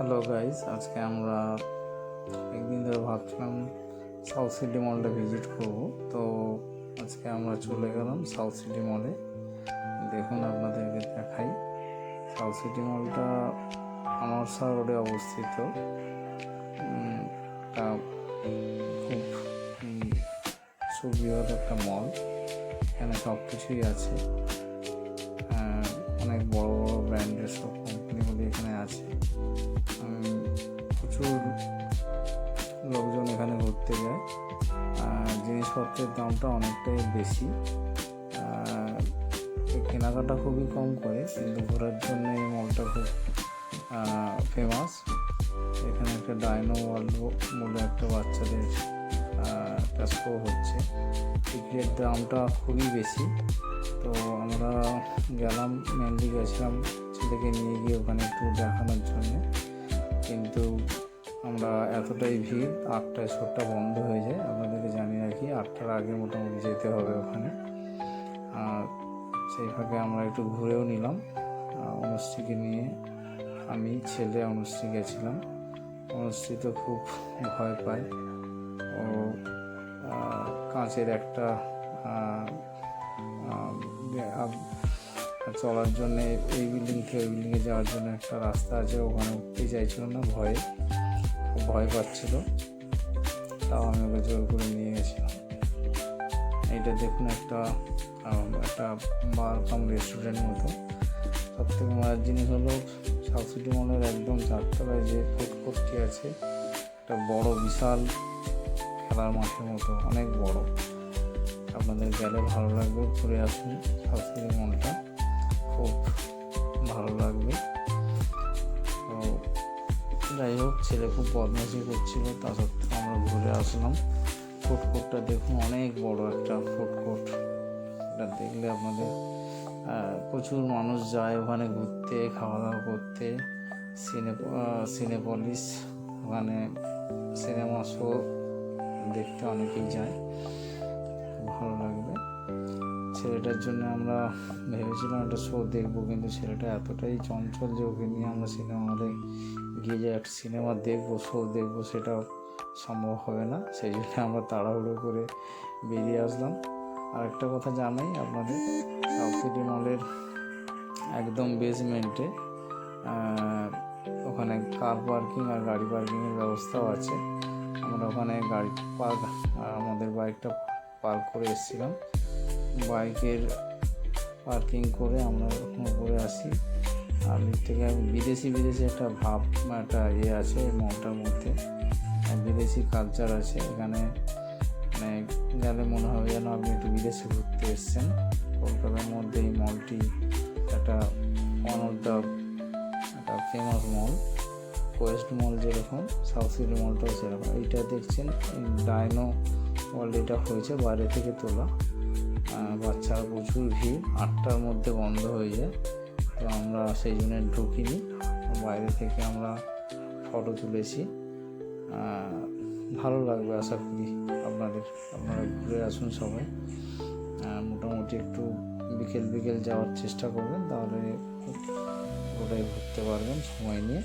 Hello guys, আজকে আমরা একদিন ধরে ভাবছিলাম সাউথ সিটি মলটা ভিজিট করব। তো আজকে আমরা চলে গেলাম সাউথ সিটি মলে। দেখুন আপনাদেরকে দেখাই। সাউথ সিটি মলটা আমারসা রোডে অবস্থিত। এটা খুব সুবৃহৎ একটা মল। এখানে সব কিছুই আছে। অনেক বড় বড় ব্র্যান্ডের সব কোম্পানিগুলি এখানে আছে। প্রচুর লোকজন এখানে ঘুরতে যায়। জিনিসপত্রের দামটা অনেকটাই বেশি। কেনাকাটা খুবই কম করে, কিন্তু ঘোরার জন্য এই মলটা খুব ফেমাস। এখানে একটা ডাইনো ওয়ার্ল্ড বলে একটা বাচ্চাদের একটা শো হচ্ছে। টিকিটের দামটা খুবই বেশি। তো আমরা মেনলি গেছিলাম ছেলেকে নিয়ে গিয়ে ওখানে একটু দেখানোর জন্য। কিন্তু আমরা এতটাই ভিড়, 8টায় শোটা বন্ধ হয়ে যায়। আপনাদেরকে জানিয়ে রাখি, 8টার আগে মোটামুটি যেতে হবে ওখানে। আর সেই ফাঁকে আমরা একটু ঘুরেও নিলাম। অনুশ্রীকে নিয়ে, আমি, ছেলে, অনুশ্রী গেছিলাম। অনুশ্রী তো খুব ভয় পায়। ও কাঁচের একটা চলার জন্য এই বিল্ডিং থেকে ওই বিল্ডিংয়ে যাওয়ার জন্য একটা রাস্তা আছে, ওখানে উঠতে চাইছিল না, ভয় পাচ্ছিল। তাও আমি ওকে জোর করে নিয়ে গেছিলাম। এইটা দেখুন, একটা বার কাম রেস্টুরেন্ট মতো। সব থেকে মজার জিনিস হলো, সাউথ সিটি মলের একদম 4তলায় যে ফুড কোর্টটি আছে, একটা বড় বিশাল খেলার মাঠের মতো, অনেক বড়। আপনাদের গেলে ভালো লাগবে, ঘুরে আসুন। সাউথ সিটি মলটা খুব ভালো লাগবে। তো যাই হোক, ছেলে খুব বদমাশি করছিল, তা সত্ত্বেও আমরা ঘুরে আসলাম। ফুড কোর্টটা দেখুন, অনেক বড় একটা ফুড কোর্ট। এটা দেখলে আপনাদের প্রচুর মানুষ যায় ওখানে ঘুরতে, খাওয়া দাওয়া করতে। সিনেপলিস, ওখানে সিনেমা শো দেখতে অনেকেই যায়, ভালো লাগবে। ছেলেটার জন্য আমরা ভেবেছিলাম একটা শো দেখবো, কিন্তু ছেলেটা এতটাই চঞ্চল যে ওকে নিয়ে আমরা সিনেমা হলে গিয়ে যে একটা সিনেমা দেখবো, শো দেখবো, সেটাও সম্ভব হবে না। সেই জন্য আমরা তাড়াহুড়ো করে বেরিয়ে আসলাম। আরেকটা কথা জানাই আপনাদের, সাউথ সিটি মলের একদম বেসমেন্টে ওখানে কার পার্কিং আর গাড়ি পার্কিংয়ের ব্যবস্থাও আছে। আমরা ওখানে আমাদের বাইকটা পার্ক করে এসেছিলাম। বাইকের পার্কিং করে আমরা উপরে আসি। আর থেকে বিদেশি একটা ভাব, একটা আছে মলটার মধ্যে। বিদেশি কালচার আছে এখানে। মানে গেলে মনে হবে যেন আপনি একটু বিদেশে ঘুরতে এসছেন। কলকাতার মধ্যে এই মলটি একটা একটা ফেমাস মল। কোয়েস্ট মল যেরকম, সাউথ সিটি মলটাও সেরকম। এইটা দেখছেন ডাইনো ওয়ার্ল্ড, এটা হয়েছে বাইরে থেকে তোলা। বাচ্চারা প্রচুর ভিড়, 8টার মধ্যে বন্ধ হয়ে যায়। তো আমরা সেই জন্য ঢুকিনি, বাইরে থেকে আমরা ফটো তুলেছি। ভালো লাগবে আশা করি আপনারা ঘুরে আসুন সবাই। মোটামুটি একটু বিকেল যাওয়ার চেষ্টা করবেন, তাহলে ওটাই ঘুরতে পারবেন সময় নিয়ে।